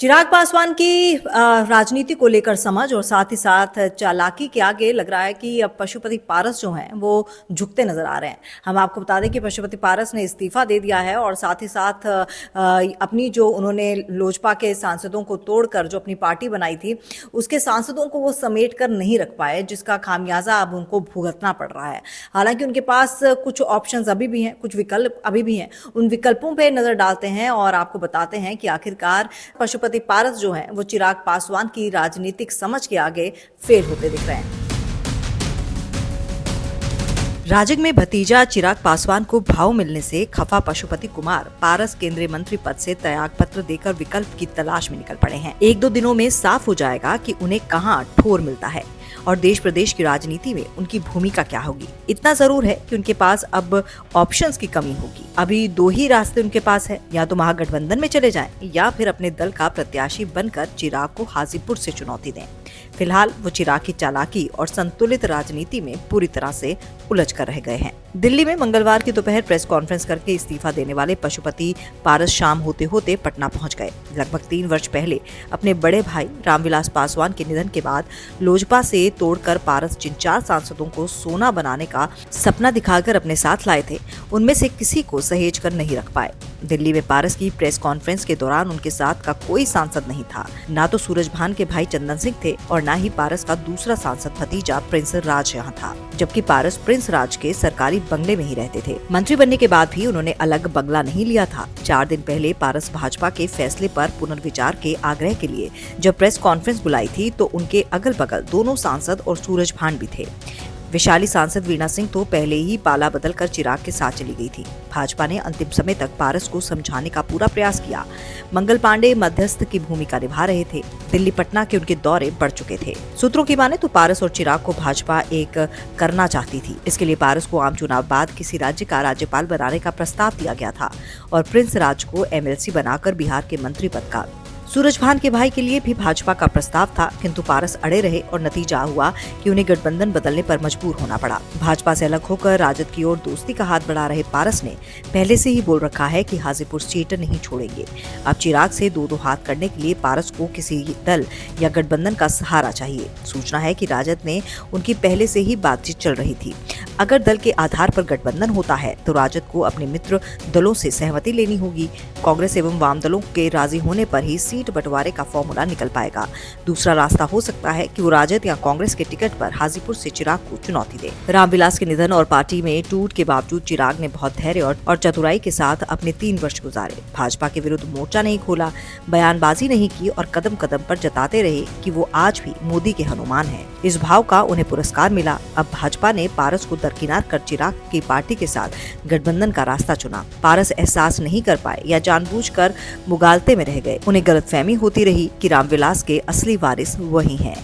चिराग पासवान की राजनीति को लेकर समझ और साथ ही साथ चालाकी के आगे लग रहा है कि अब पशुपति पारस जो हैं वो झुकते नजर आ रहे हैं। हम आपको बता दें कि पशुपति पारस ने इस्तीफा दे दिया है और साथ ही साथ अपनी जो उन्होंने लोजपा के सांसदों को तोड़कर जो अपनी पार्टी बनाई थी उसके सांसदों को वो समेट कर नहीं रख पाए, जिसका खामियाजा अब उनको भुगतना पड़ रहा है। हालांकि उनके पास कुछ ऑप्शंस अभी भी हैं, कुछ विकल्प अभी भी हैं। उन विकल्पों पर नजर डालते हैं और आपको बताते हैं कि आखिरकार पशुपति पारस जो है वो चिराग पासवान की राजनीतिक समझ के आगे फेल होते दिख रहे हैं। राजग में भतीजा चिराग पासवान को भाव मिलने से खफा पशुपति कुमार पारस केंद्रीय मंत्री पद से त्याग पत्र देकर विकल्प की तलाश में निकल पड़े हैं। एक दो दिनों में साफ हो जाएगा कि उन्हें कहां ठोर मिलता है और देश प्रदेश की राजनीति में उनकी भूमिका क्या होगी। इतना जरूर है कि उनके पास अब ऑप्शंस की कमी होगी। अभी दो ही रास्ते उनके पास है, या तो महागठबंधन में चले जाएं या फिर अपने दल का प्रत्याशी बनकर चिराग को हाजीपुर से चुनौती दें। फिलहाल वो चिराग की चालाकी और संतुलित राजनीति में पूरी तरह से उलझ कर रह गए हैं। दिल्ली में मंगलवार की दोपहर प्रेस कॉन्फ्रेंस करके इस्तीफा देने वाले पशुपति पारस शाम होते होते पटना पहुंच गए। लगभग 3 वर्ष पहले अपने बड़े भाई रामविलास पासवान के निधन के बाद लोजपा से तोड़कर पारस जिन 4 सांसदों को सोना बनाने का सपना दिखाकर अपने साथ लाए थे, उनमें से किसी को सहेज कर नहीं रख पाए। दिल्ली में पारस की प्रेस कॉन्फ्रेंस के दौरान उनके साथ का कोई सांसद नहीं था। ना तो सूरजभान के भाई चंदन सिंह थे और ना ही पारस का दूसरा सांसद भतीजा प्रिंस राज यहाँ था, जबकि पारस प्रिंस राज के सरकारी बंगले में ही रहते थे। मंत्री बनने के बाद भी उन्होंने अलग बंगला नहीं लिया था। 4 दिन पहले पारस भाजपा के फैसले पर पुनर्विचार के आग्रह के लिए जब प्रेस कॉन्फ्रेंस बुलाई थी तो उनके अगल बगल दोनों सांसद और सूरजभान भी थे। वैशाली सांसद वीणा सिंह तो पहले ही पाला बदल कर चिराग के साथ चली गई थी। भाजपा ने अंतिम समय तक पारस को समझाने का पूरा प्रयास किया। मंगल पांडे मध्यस्थ की भूमिका निभा रहे थे। दिल्ली पटना के उनके दौरे बढ़ चुके थे। सूत्रों की माने तो पारस और चिराग को भाजपा एक करना चाहती थी। इसके लिए पारस को आम चुनाव बाद किसी राज्य का राज्यपाल बनाने का प्रस्ताव दिया गया था और प्रिंस राज को MLC बनाकर बिहार के मंत्री पद का। सूरजभान के भाई के लिए भी भाजपा का प्रस्ताव था, किंतु पारस अड़े रहे और नतीजा हुआ कि उन्हें गठबंधन बदलने पर मजबूर होना पड़ा। भाजपा से अलग होकर राजद की ओर दोस्ती का हाथ बढ़ा रहे पारस ने पहले से ही बोल रखा है कि हाजीपुर सीट नहीं छोड़ेंगे। अब चिराग से दो हाथ करने के लिए पारस को किसी दल या गठबंधन का सहारा चाहिए। सूचना है कि राजद में उनकी पहले से ही बातचीत चल रही थी। अगर दल के आधार पर गठबंधन होता है तो राजद को अपने मित्र दलों से सहमति लेनी होगी। कांग्रेस एवं वाम दलों के राजी होने पर ही सीट बंटवारे का फॉर्मूला निकल पाएगा। दूसरा रास्ता हो सकता है कि वो राजद या कांग्रेस के टिकट पर हाजीपुर से चिराग को चुनौती दे। रामविलास के निधन और पार्टी में टूट के बावजूद चिराग ने बहुत धैर्य और चतुराई के साथ अपने 3 वर्ष गुजारे। भाजपा के विरुद्ध मोर्चा नहीं खोला, बयानबाजी नहीं की और कदम कदम पर जताते रहे कि वो आज भी मोदी के हनुमान हैं। इस भाव का उन्हें पुरस्कार मिला। अब भाजपा ने पारस को दरकिनार कर चिराग की पार्टी के साथ गठबंधन का रास्ता चुना। पारस एहसास नहीं कर पाए या जानबूझकर मुगालते में रह गए। उन्हें गलतफहमी होती रही कि रामविलास के असली वारिस वही हैं।